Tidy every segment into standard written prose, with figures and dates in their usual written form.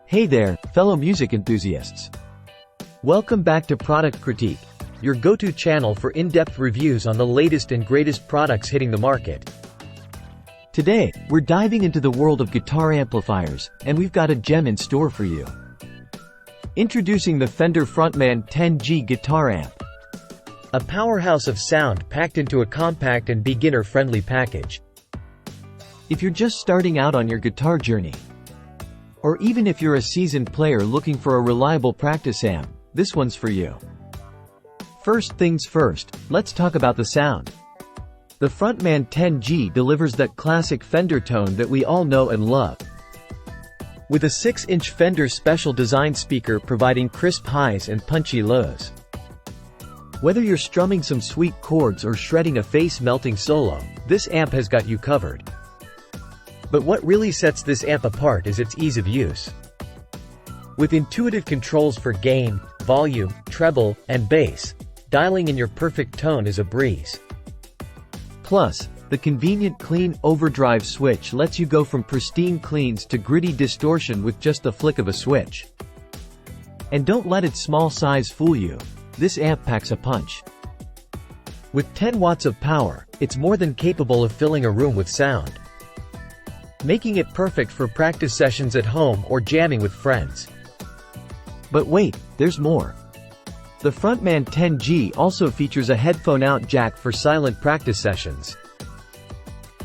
Hey there, fellow music enthusiasts. Welcome back to Product Critique, your go-to channel for in-depth reviews on the latest and greatest products hitting the market. Today, we're diving into the world of guitar amplifiers, and we've got a gem in store for you. Introducing the Fender Frontman 10G guitar amp. A powerhouse of sound packed into a compact and beginner-friendly package. If you're just starting out on your guitar journey, or even if you're a seasoned player looking for a reliable practice amp, this one's for you. First things first, let's talk about the sound. The Frontman 10G delivers that classic Fender tone that we all know and love. With a 6-inch Fender special design speaker providing crisp highs and punchy lows. Whether you're strumming some sweet chords or shredding a face-melting solo, this amp has got you covered. But what really sets this amp apart is its ease of use. With intuitive controls for gain, volume, treble, and bass, dialing in your perfect tone is a breeze. Plus, the convenient clean overdrive switch lets you go from pristine cleans to gritty distortion with just the flick of a switch. And don't let its small size fool you. This amp packs a punch. With 10 watts of power, it's more than capable of filling a room with sound, making it perfect for practice sessions at home or jamming with friends. But wait, there's more. The Frontman 10G also features a headphone-out jack for silent practice sessions,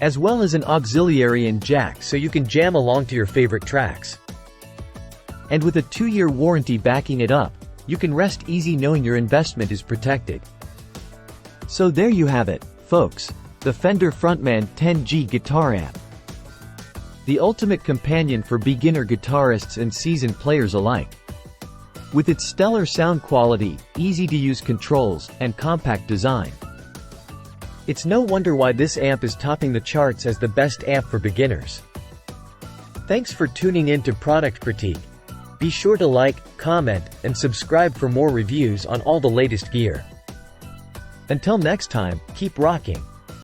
as well as an auxiliary-in jack so you can jam along to your favorite tracks. And with a 2-year warranty backing it up, you can rest easy knowing your investment is protected. So there you have it, folks, the Fender Frontman 10G guitar amp. The ultimate companion for beginner guitarists and seasoned players alike. With its stellar sound quality, easy-to-use controls, and compact design, it's no wonder why this amp is topping the charts as the best amp for beginners. Thanks for tuning in to Product Critique. Be sure to like, comment, and subscribe for more reviews on all the latest gear. Until next time, keep rocking.